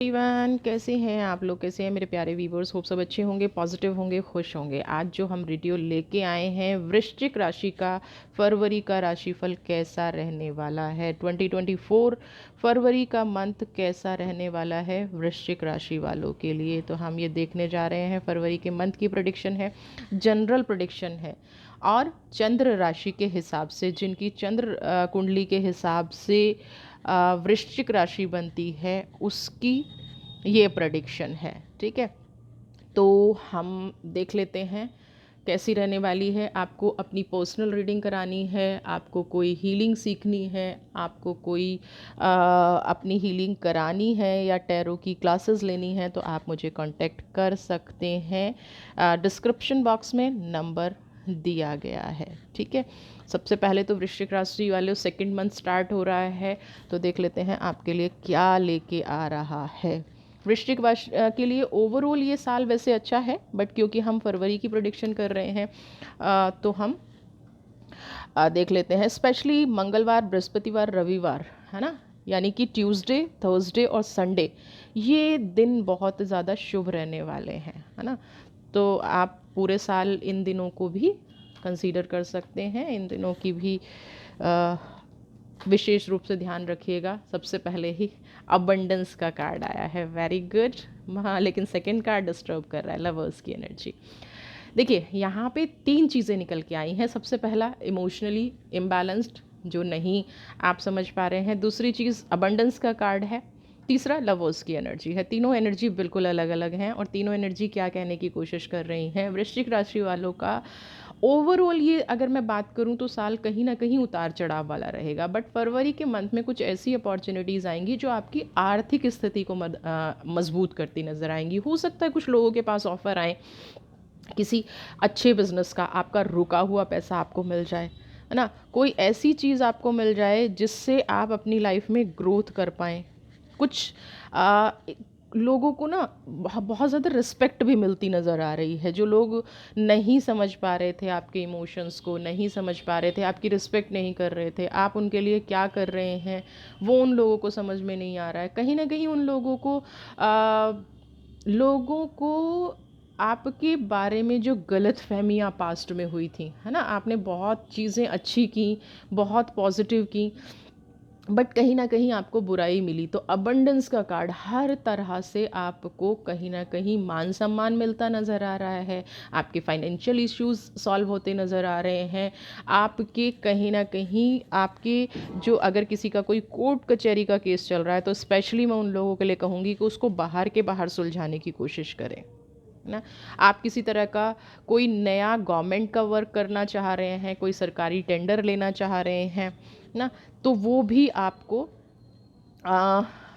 Everyone, कैसे हैं आप लोग? कैसे हैं मेरे प्यारे व्यूवर्स? होप सब अच्छे होंगे, पॉजिटिव होंगे, खुश होंगे। आज जो हम वीडियो लेके आए हैं, वृश्चिक राशि का फरवरी का राशिफल कैसा रहने वाला है। 2024 फरवरी का मंथ कैसा रहने वाला है वृश्चिक राशि वालों के लिए, तो हम ये देखने जा रहे हैं। फरवरी के मंथ की प्रेडिक्शन है, जनरल प्रेडिक्शन है, और चंद्र राशि के हिसाब से, जिनकी चंद्र कुंडली के हिसाब से वृश्चिक राशि बनती है, उसकी ये प्रेडिक्शन है। ठीक है, तो हम देख लेते हैं कैसी रहने वाली है। आपको अपनी पर्सनल रीडिंग करानी है, आपको कोई हीलिंग सीखनी है, आपको कोई अपनी हीलिंग करानी है, या टैरो की क्लासेस लेनी है, तो आप मुझे कांटेक्ट कर सकते हैं। डिस्क्रिप्शन बॉक्स में नंबर दिया गया है। ठीक है, सबसे पहले तो वृश्चिक राशि वाले सेकंड मंथ स्टार्ट हो रहा है, तो देख लेते हैं आपके लिए क्या लेके आ रहा है। वृश्चिक के लिए ओवरऑल ये साल वैसे अच्छा है, बट क्योंकि हम फरवरी की प्रोडिक्शन कर रहे हैं, तो हम देख लेते हैं। स्पेशली मंगलवार, बृहस्पतिवार, रविवार, है ना, यानी कि ट्यूसडे, थर्सडे और संडे, ये दिन बहुत ज़्यादा शुभ रहने वाले हैं, है ना। तो आप पूरे साल इन दिनों को भी कंसीडर कर सकते हैं, इन दिनों की भी विशेष रूप से ध्यान रखिएगा। सबसे पहले ही अबंडेंस का कार्ड आया है, वेरी गुड। हाँ, लेकिन सेकंड कार्ड डिस्टर्ब कर रहा है, लवर्स की एनर्जी। देखिए, यहाँ पे तीन चीज़ें निकल के आई हैं। सबसे पहला, इमोशनली इम्बैलेंस्ड, जो नहीं आप समझ पा रहे हैं। दूसरी चीज़, अबंडेंस का कार्ड है। तीसरा, लवर्स की एनर्जी है। तीनों एनर्जी बिल्कुल अलग अलग हैं, और तीनों एनर्जी क्या कहने की कोशिश कर रही हैं। वृश्चिक राशि वालों का ओवरऑल ये अगर मैं बात करूं तो साल कहीं ना कहीं उतार चढ़ाव वाला रहेगा, बट फरवरी के मंथ में कुछ ऐसी अपॉर्चुनिटीज़ आएंगी जो आपकी आर्थिक स्थिति को मजबूत करती नज़र आएंगी। हो सकता है कुछ लोगों के पास ऑफ़र आए किसी अच्छे बिजनेस का, आपका रुका हुआ पैसा आपको मिल जाए, है ना। कोई ऐसी चीज़ आपको मिल जाए जिससे आप अपनी लाइफ में ग्रोथ कर पाएँ। कुछ आ, लोगों को ना बहुत ज़्यादा रिस्पेक्ट भी मिलती नज़र आ रही है। जो लोग नहीं समझ पा रहे थे आपके इमोशंस को, नहीं समझ पा रहे थे, आपकी रिस्पेक्ट नहीं कर रहे थे, आप उनके लिए क्या कर रहे हैं, वो उन लोगों को समझ में नहीं आ रहा है। कहीं ना कहीं उन लोगों को आपके बारे में जो गलत फहमियाँ पास्ट में हुई थी, है ना, आपने बहुत चीज़ें अच्छी की, बहुत पॉजिटिव की, बट कहीं ना कहीं आपको बुराई मिली। तो अबंडेंस का कार्ड हर तरह से आपको कहीं ना कहीं मान सम्मान मिलता नज़र आ रहा है, आपके फाइनेंशियल इश्यूज सॉल्व होते नज़र आ रहे हैं, आपके कहीं ना कहीं आपके जो, अगर किसी का कोई कोर्ट कचहरी का केस चल रहा है, तो स्पेशली मैं उन लोगों के लिए कहूँगी कि उसको बाहर के बाहर सुलझाने की कोशिश करें, ना। आप किसी तरह का कोई नया गवर्नमेंट का वर्क करना चाह रहे हैं, कोई सरकारी टेंडर लेना चाह रहे हैं ना, तो वो भी आपको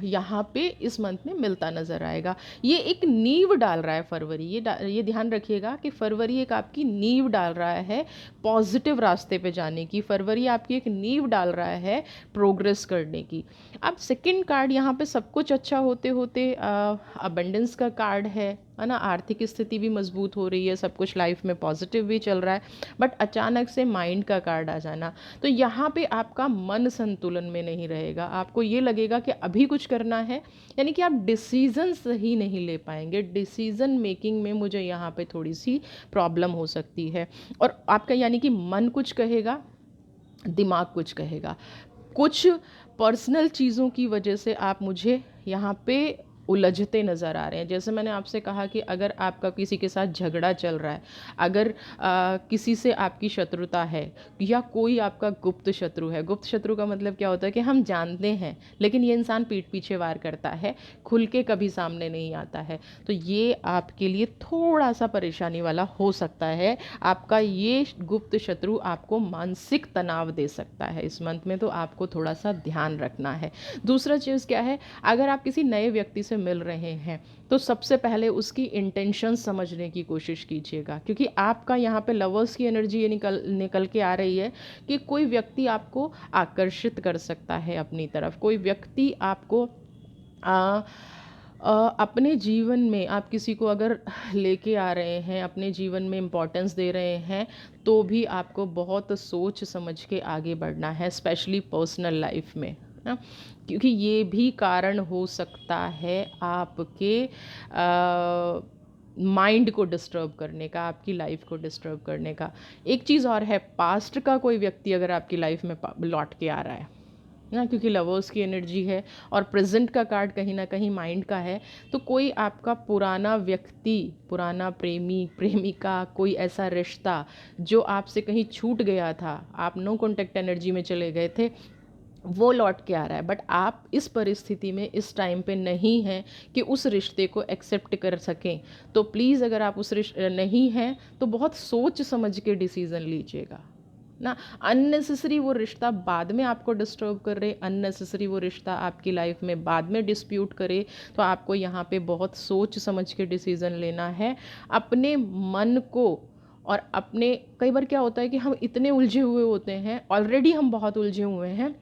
यहाँ पे इस मंथ में मिलता नज़र आएगा। ये एक नींव डाल रहा है फरवरी, ये ध्यान रखिएगा कि फरवरी एक आपकी नींव डाल रहा है पॉजिटिव रास्ते पे जाने की। फरवरी आपकी एक नींव डाल रहा है प्रोग्रेस करने की। अब सेकंड कार्ड यहाँ पे सब कुछ अच्छा होते होते अबंडेंस का कार्ड है ना, आर्थिक स्थिति भी मजबूत हो रही है, सब कुछ लाइफ में पॉजिटिव भी चल रहा है, बट अचानक से माइंड का कार्ड आ जाना, तो यहाँ पे आपका मन संतुलन में नहीं रहेगा। आपको ये लगेगा कि अभी कुछ करना है, यानी कि आप डिसीजन सही नहीं ले पाएंगे। डिसीजन मेकिंग में मुझे यहाँ पे थोड़ी सी प्रॉब्लम हो सकती है, और आपका यानी कि मन कुछ कहेगा, दिमाग कुछ कहेगा। कुछ पर्सनल चीज़ों की वजह से आप मुझे यहाँ पे उलझते नज़र आ रहे हैं। जैसे मैंने आपसे कहा कि अगर आपका किसी के साथ झगड़ा चल रहा है, अगर किसी से आपकी शत्रुता है, या कोई आपका गुप्त शत्रु है। गुप्त शत्रु का मतलब क्या होता है कि हम जानते हैं, लेकिन ये इंसान पीठ पीछे वार करता है, खुल के कभी सामने नहीं आता है, तो ये आपके लिए थोड़ा सा परेशानी वाला हो सकता है। आपका ये गुप्त शत्रु आपको मानसिक तनाव दे सकता है इस मंथ में, तो आपको थोड़ा सा ध्यान रखना है। दूसरा चीज़ क्या है, अगर आप किसी नए व्यक्ति से मिल रहे हैं, तो सबसे पहले उसकी इंटेंशन समझने की कोशिश कीजिएगा, क्योंकि आपका यहाँ पे लवर्स की एनर्जी ये निकल के आ रही है कि कोई व्यक्ति आपको आकर्षित कर सकता है अपनी तरफ। कोई व्यक्ति आपको अपने जीवन में, आप किसी को अगर लेके आ रहे हैं, अपने जीवन में इम्पोर्टेंस दे रहे हैं, तो भी आपको बहुत सोच समझ के आगे बढ़ना है, स्पेशली पर्सनल लाइफ में, ना, क्योंकि ये भी कारण हो सकता है आपके माइंड को डिस्टर्ब करने का, आपकी लाइफ को डिस्टर्ब करने का। एक चीज़ और है, पास्ट का कोई व्यक्ति अगर आपकी लाइफ में लौट के आ रहा है ना, क्योंकि लवर्स की एनर्जी है और प्रेजेंट का कार्ड कहीं ना कहीं माइंड का है, तो कोई आपका पुराना व्यक्ति, पुराना प्रेमी प्रेमिका, कोई ऐसा रिश्ता जो आपसे कहीं छूट गया था, आप नो कॉन्टेक्ट एनर्जी में चले गए थे, वो लौट के आ रहा है। बट आप इस परिस्थिति में इस टाइम पे नहीं हैं कि उस रिश्ते को एक्सेप्ट कर सकें। तो प्लीज़ अगर आप उस रिश्ते नहीं हैं तो बहुत सोच समझ के डिसीज़न लीजिएगा ना। अननेसेसरी वो रिश्ता बाद में आपको डिस्टर्ब कर रहे, अननेसेसरी वो रिश्ता आपकी लाइफ में बाद में डिस्प्यूट करे, तो आपको यहाँ पे बहुत सोच समझ के डिसीज़न लेना है। अपने मन को और अपने, कई बार क्या होता है कि हम इतने उलझे हुए होते हैं, ऑलरेडी हम बहुत उलझे हुए हैं,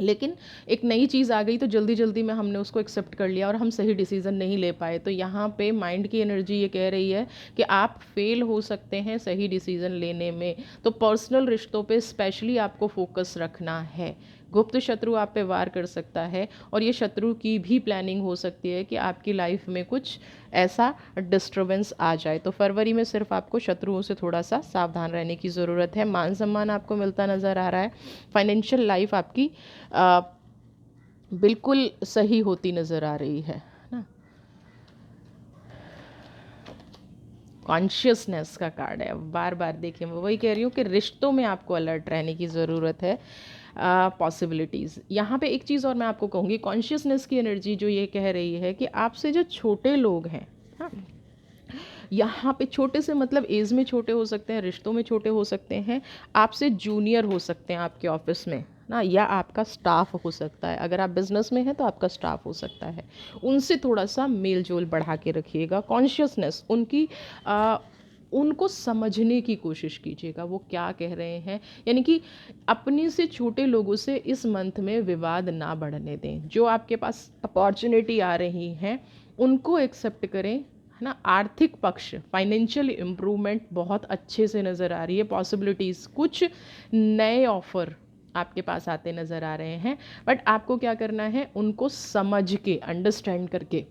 लेकिन एक नई चीज़ आ गई तो जल्दी जल्दी में हमने उसको एक्सेप्ट कर लिया और हम सही डिसीज़न नहीं ले पाए। तो यहाँ पे माइंड की एनर्जी ये कह रही है कि आप फेल हो सकते हैं सही डिसीज़न लेने में। तो पर्सनल रिश्तों पे स्पेशली आपको फोकस रखना है। गुप्त शत्रु आप पे वार कर सकता है और ये शत्रु की भी प्लानिंग हो सकती है कि आपकी लाइफ में कुछ ऐसा डिस्टर्बेंस आ जाए। तो फरवरी में सिर्फ आपको शत्रुओं से थोड़ा सा सावधान रहने की ज़रूरत है। मान सम्मान आपको मिलता नज़र आ रहा है। फाइनेंशियल लाइफ आपकी बिल्कुल सही होती नज़र आ रही है ना। कॉन्शियसनेस का कार्ड है, बार बार देखिए, मैं वही कह रही हूँ कि रिश्तों में आपको अलर्ट रहने की ज़रूरत है। पॉसिबिलिटीज़, यहाँ पे एक चीज़ और मैं आपको कहूँगी, कॉन्शियसनेस की एनर्जी जो ये कह रही है कि आपसे जो छोटे लोग हैं, हाँ, यहाँ पे छोटे से मतलब एज में छोटे हो सकते हैं, रिश्तों में छोटे हो सकते हैं, आपसे जूनियर हो सकते हैं आपके ऑफिस में ना, या आपका स्टाफ हो सकता है। अगर आप बिजनेस में हैं तो आपका स्टाफ हो सकता है। उनसे थोड़ा सा मेल जोल बढ़ा के रखिएगा। कॉन्शियसनेस उनकी उनको समझने की कोशिश कीजिएगा, वो क्या कह रहे हैं। यानी कि अपने से छोटे लोगों से इस मंथ में विवाद ना बढ़ने दें। जो आपके पास अपॉर्चुनिटी आ रही हैं उनको एक्सेप्ट करें, है ना। आर्थिक पक्ष, फाइनेंशियल इम्प्रूवमेंट बहुत अच्छे से नज़र आ रही है। पॉसिबिलिटीज़, कुछ नए ऑफ़र आपके पास आते नज़र आ रहे हैं। बट आपको क्या करना है, उनको समझ के, अंडरस्टैंड करके,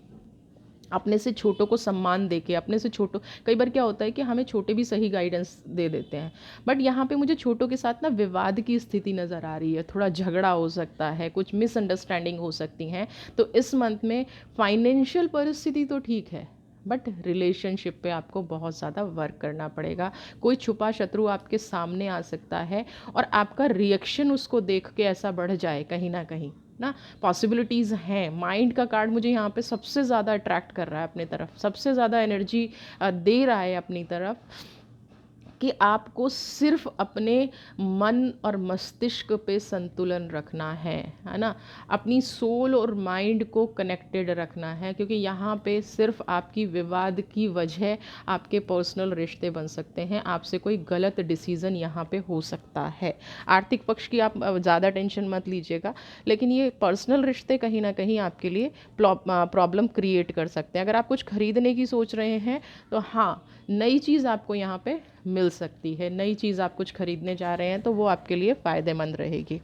अपने से छोटों को सम्मान देके, अपने से छोटों, कई बार क्या होता है कि हमें छोटे भी सही गाइडेंस दे देते हैं, बट यहाँ पे मुझे छोटों के साथ ना विवाद की स्थिति नज़र आ रही है। थोड़ा झगड़ा हो सकता है, कुछ मिसअंडरस्टैंडिंग हो सकती हैं। तो इस मंथ में फाइनेंशियल परिस्थिति तो ठीक है, बट रिलेशनशिप पे आपको बहुत ज़्यादा वर्क करना पड़ेगा। कोई छुपा शत्रु आपके सामने आ सकता है और आपका रिएक्शन उसको देख के ऐसा बढ़ जाए कहीं ना कहीं ना। पॉसिबिलिटीज़ हैं। माइंड का कार्ड मुझे यहाँ पे सबसे ज़्यादा अट्रैक्ट कर रहा है अपनी तरफ, सबसे ज़्यादा एनर्जी दे रहा है अपनी तरफ, कि आपको सिर्फ अपने मन और मस्तिष्क पे संतुलन रखना है ना। अपनी सोल और माइंड को कनेक्टेड रखना है, क्योंकि यहाँ पे सिर्फ आपकी विवाद की वजह आपके पर्सनल रिश्ते बन सकते हैं, आपसे कोई गलत डिसीज़न यहाँ पे हो सकता है। आर्थिक पक्ष की आप ज़्यादा टेंशन मत लीजिएगा, लेकिन ये पर्सनल रिश्ते कहीं ना कहीं आपके लिए प्रॉब्लम क्रिएट कर सकते हैं। अगर आप कुछ खरीदने की सोच रहे हैं तो हाँ, नई चीज़ आपको यहाँ पे मिल सकती है। नई चीज़ आप कुछ खरीदने जा रहे हैं तो वो आपके लिए फ़ायदेमंद रहेगी।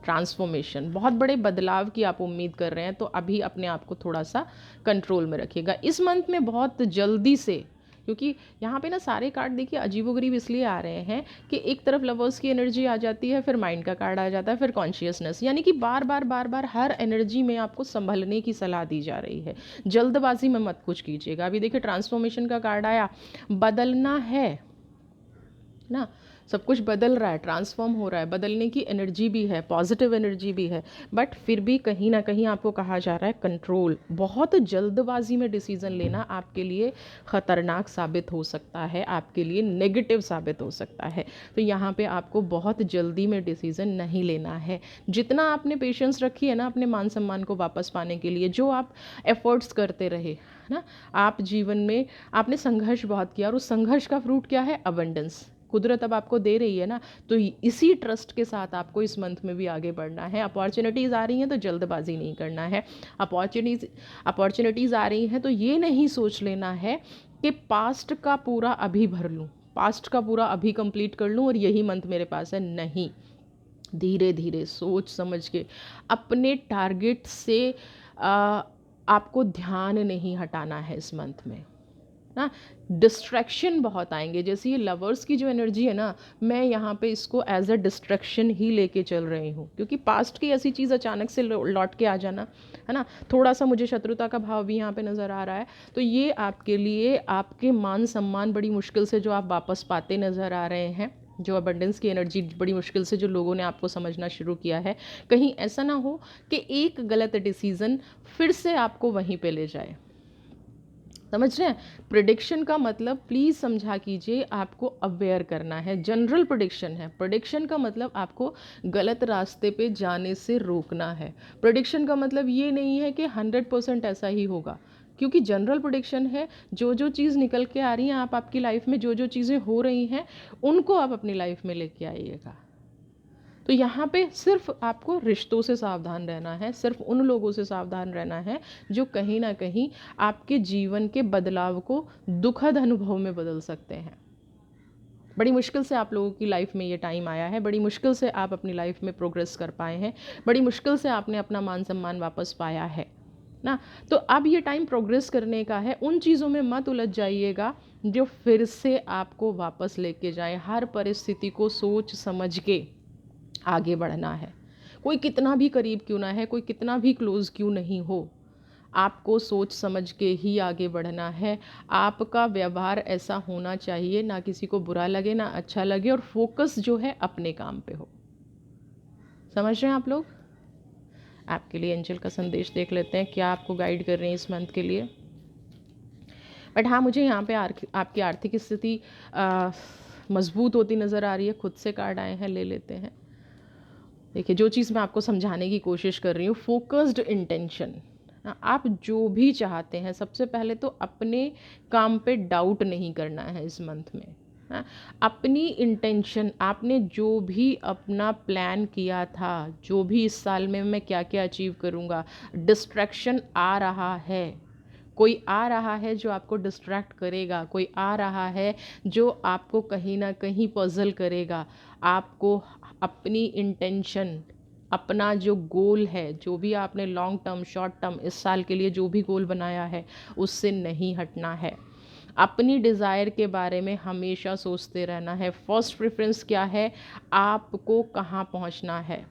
ट्रांसफॉर्मेशन, बहुत बड़े बदलाव की आप उम्मीद कर रहे हैं, तो अभी अपने आप को थोड़ा सा कंट्रोल में रखिएगा। इस मंथ में बहुत जल्दी से, क्योंकि यहाँ पे ना सारे कार्ड देखिए अजीबोगरीब इसलिए आ रहे हैं कि एक तरफ लवर्स की एनर्जी आ जाती है, फिर माइंड का कार्ड आ जाता है, फिर कॉन्शियसनेस, यानी कि बार बार हर एनर्जी में आपको संभलने की सलाह दी जा रही है। जल्दबाजी में मत कुछ कीजिएगा। अभी देखिए ट्रांसफॉर्मेशन का कार्ड आया, बदलना है ना, सब कुछ बदल रहा है, ट्रांसफॉर्म हो रहा है, बदलने की एनर्जी भी है, पॉजिटिव एनर्जी भी है, बट फिर भी कहीं ना कहीं आपको कहा जा रहा है कंट्रोल। बहुत जल्दबाजी में डिसीज़न लेना आपके लिए ख़तरनाक साबित हो सकता है, आपके लिए नेगेटिव साबित हो सकता है। तो यहाँ पे आपको बहुत जल्दी में डिसीज़न नहीं लेना है। जितना आपने पेशेंस रखी है ना अपने मान सम्मान को वापस पाने के लिए, जो आप एफर्ट्स करते रहे ना, आप जीवन में आपने संघर्ष बहुत किया, और उस संघर्ष का फ्रूट क्या है, अबंडेंस। कुदरत अब आपको दे रही है ना, तो इसी ट्रस्ट के साथ आपको इस मंथ में भी आगे बढ़ना है। अपॉर्चुनिटीज़ आ रही हैं तो जल्दबाजी नहीं करना है। अपॉर्चुनिटीज़ आ रही हैं तो ये नहीं सोच लेना है कि पास्ट का पूरा अभी भर लूँ, पास्ट का पूरा अभी कंप्लीट कर लूँ और यही मंथ मेरे पास है, नहीं। धीरे धीरे सोच समझ के अपने टारगेट से आपको ध्यान नहीं हटाना है इस मंथ में ना। डिस्ट्रैक्शन बहुत आएंगे, जैसे ये लवर्स की जो एनर्जी है ना, मैं यहाँ पे इसको एज अ डिस्ट्रैक्शन ही लेके चल रही हूँ, क्योंकि पास्ट की ऐसी चीज़ अचानक से लौट के आ जाना है ना। थोड़ा सा मुझे शत्रुता का भाव भी यहाँ पे नज़र आ रहा है, तो ये आपके लिए आपके मान सम्मान बड़ी मुश्किल से जो आप वापस पाते नज़र आ रहे हैं, जो अबंडेंस की एनर्जी बड़ी मुश्किल से जो लोगों ने आपको समझना शुरू किया है, कहीं ऐसा ना हो कि एक गलत डिसीज़न फिर से आपको वहीं पे ले जाए। समझ रहे हैं? प्रिडिक्शन का मतलब प्लीज़ समझा कीजिए, आपको अवेयर करना है। जनरल प्रिडिक्शन है, प्रिडिक्शन का मतलब आपको गलत रास्ते पे जाने से रोकना है। प्रिडिक्शन का मतलब ये नहीं है कि 100% ऐसा ही होगा, क्योंकि जनरल प्रिडिक्शन है, जो जो चीज़ निकल के आ रही हैं, आप आपकी लाइफ में जो जो चीज़ें हो रही हैं उनको आप अपनी लाइफ में लेके आइएगा। तो यहाँ पे सिर्फ आपको रिश्तों से सावधान रहना है, सिर्फ उन लोगों से सावधान रहना है जो कहीं ना कहीं आपके जीवन के बदलाव को दुखद अनुभव में बदल सकते हैं। बड़ी मुश्किल से आप लोगों की लाइफ में ये टाइम आया है, बड़ी मुश्किल से आप अपनी लाइफ में प्रोग्रेस कर पाए हैं, बड़ी मुश्किल से आपने अपना मान सम्मान वापस पाया है ना। तो अब ये टाइम प्रोग्रेस करने का है। उन चीज़ों में मत उलझ जाइएगा जो फिर से आपको वापस लेके जाए। हर परिस्थिति को सोच समझ के आगे बढ़ना है। कोई कितना भी करीब क्यों ना है, कोई कितना भी क्लोज़ क्यों नहीं हो, आपको सोच समझ के ही आगे बढ़ना है। आपका व्यवहार ऐसा होना चाहिए, ना किसी को बुरा लगे ना अच्छा लगे, और फोकस जो है अपने काम पे हो। समझ रहे हैं आप लोग? आपके लिए एंजल का संदेश देख लेते हैं, क्या आपको गाइड कर रहे हैं इस मंथ के लिए। बट हाँ, मुझे यहाँ पे आपकी आर्थिक स्थिति मजबूत होती नज़र आ रही है। खुद से कार्ड आए हैं, ले लेते हैं। देखिए, जो चीज़ मैं आपको समझाने की कोशिश कर रही हूँ, फोकस्ड इंटेंशन। आप जो भी चाहते हैं, सबसे पहले तो अपने काम पे डाउट नहीं करना है इस मंथ में। हाँ, अपनी इंटेंशन, आपने जो भी अपना प्लान किया था, जो भी इस साल में मैं क्या क्या अचीव करूँगा, डिस्ट्रैक्शन आ रहा है, कोई आ रहा है जो आपको डिस्ट्रैक्ट करेगा, कोई आ रहा है जो आपको कहीं ना कहीं पजल करेगा। आपको अपनी इंटेंशन, अपना जो गोल है, जो भी आपने लॉन्ग टर्म शॉर्ट टर्म इस साल के लिए जो भी गोल बनाया है, उससे नहीं हटना है। अपनी डिज़ायर के बारे में हमेशा सोचते रहना है। फर्स्ट प्रेफरेंस क्या है, आपको कहाँ पहुँचना है।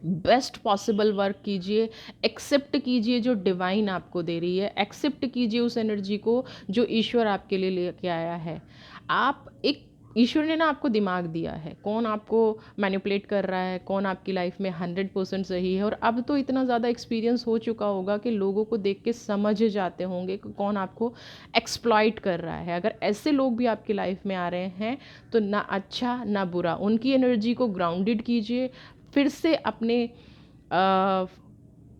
बेस्ट पॉसिबल वर्क कीजिए, एक्सेप्ट कीजिए जो डिवाइन आपको दे रही है, एक्सेप्ट कीजिए उस एनर्जी को जो ईश्वर आपके लिए लेके आया है। आप एक, ईश्वर ने ना आपको दिमाग दिया है, कौन आपको मैनिपुलेट कर रहा है, कौन आपकी लाइफ में 100% सही है। और अब तो इतना ज़्यादा एक्सपीरियंस हो चुका होगा कि लोगों को देख के समझ जाते होंगे कि कौन आपको एक्सप्लॉइट कर रहा है। अगर ऐसे लोग भी आपकी लाइफ में आ रहे हैं तो ना अच्छा ना बुरा, उनकी एनर्जी को ग्राउंडेड कीजिए। फिर से अपने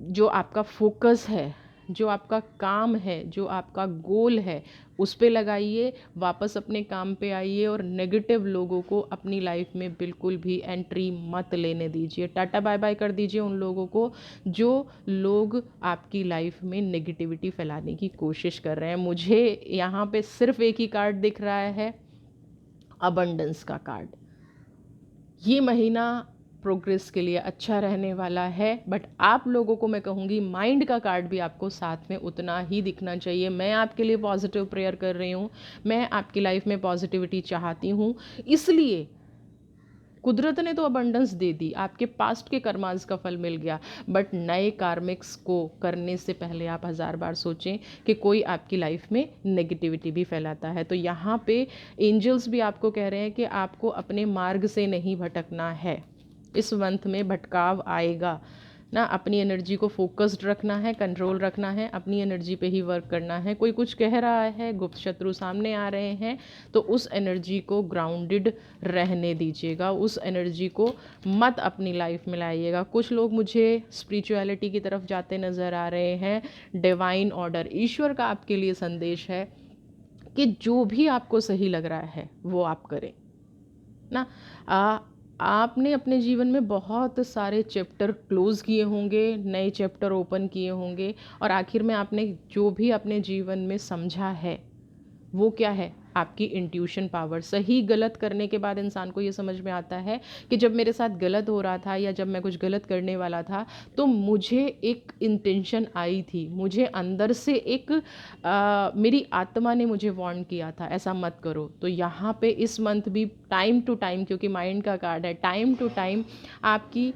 जो आपका फोकस है, जो आपका काम है, जो आपका गोल है, उस पे लगाइए, वापस अपने काम पे आइए, और नेगेटिव लोगों को अपनी लाइफ में बिल्कुल भी एंट्री मत लेने दीजिए। टाटा बाय बाय कर दीजिए उन लोगों को जो लोग आपकी लाइफ में नेगेटिविटी फैलाने की कोशिश कर रहे हैं। मुझे यहाँ पे सिर्फ एक ही कार्ड दिख रहा है, अबंडेंस का कार्ड। ये महीना प्रोग्रेस के लिए अच्छा रहने वाला है, बट आप लोगों को मैं कहूँगी माइंड का कार्ड भी आपको साथ में उतना ही दिखना चाहिए। मैं आपके लिए पॉजिटिव प्रेयर कर रही हूँ, मैं आपकी लाइफ में पॉजिटिविटी चाहती हूँ, इसलिए कुदरत ने तो अबंडेंस दे दी, आपके पास्ट के कर्मास का फल मिल गया, बट नए कार्मिक्स को करने से पहले आप 1000 बार सोचें कि कोई आपकी लाइफ में नेगेटिविटी भी फैलाता है। तो यहाँ पे एंजल्स भी आपको कह रहे हैं कि आपको अपने मार्ग से नहीं भटकना है। इस मंथ में भटकाव आएगा ना, अपनी एनर्जी को फोकस्ड रखना है, कंट्रोल रखना है, अपनी एनर्जी पे ही वर्क करना है। कोई कुछ कह रहा है, गुप्त शत्रु सामने आ रहे हैं, तो उस एनर्जी को ग्राउंडेड रहने दीजिएगा, उस एनर्जी को मत अपनी लाइफ में लाइएगा। कुछ लोग मुझे स्पिरिचुअलिटी की तरफ जाते नज़र आ रहे हैं। डिवाइन ऑर्डर, ईश्वर का आपके लिए संदेश है कि जो भी आपको सही लग रहा है वो आप करें ना। आपने अपने जीवन में बहुत सारे चैप्टर क्लोज़ किए होंगे, नए चैप्टर ओपन किए होंगे, और आखिर में आपने जो भी अपने जीवन में समझा है वो क्या है? आपकी इंट्यूशन पावर। सही गलत करने के बाद इंसान को ये समझ में आता है कि जब मेरे साथ गलत हो रहा था या जब मैं कुछ गलत करने वाला था तो मुझे एक इंटेंशन आई थी, मुझे अंदर से एक मेरी आत्मा ने मुझे वार्न किया था ऐसा मत करो। तो यहाँ पे इस मंथ भी टाइम टू टाइम, क्योंकि माइंड का कार्ड है, टाइम टू टाइम आपकी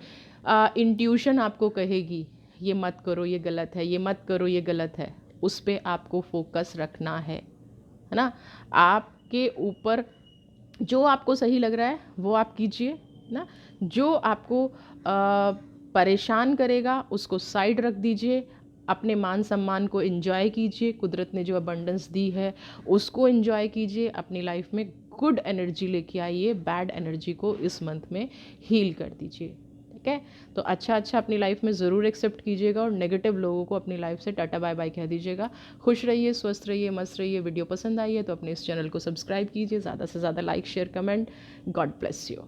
इंट्यूशन आपको कहेगी ये मत करो, ये गलत है, ये मत करो, ये गलत है। उस पर आपको फोकस रखना है ना। आपके ऊपर जो आपको सही लग रहा है वो आप कीजिए ना। जो आपको परेशान करेगा उसको साइड रख दीजिए। अपने मान सम्मान को एंजॉय कीजिए, कुदरत ने जो अबंडेंस दी है उसको एंजॉय कीजिए। अपनी लाइफ में गुड एनर्जी लेके आइए, बैड एनर्जी को इस मंथ में हील कर दीजिए। ठीक है, तो अच्छा अच्छा अपनी लाइफ में ज़रूर एक्सेप्ट कीजिएगा और नेगेटिव लोगों को अपनी लाइफ से टाटा बाय बाय कह दीजिएगा। खुश रहिए, स्वस्थ रहिए, मस्त रहिए। वीडियो पसंद आई है तो अपने इस चैनल को सब्सक्राइब कीजिए, ज़्यादा से ज़्यादा like share comment. God bless you.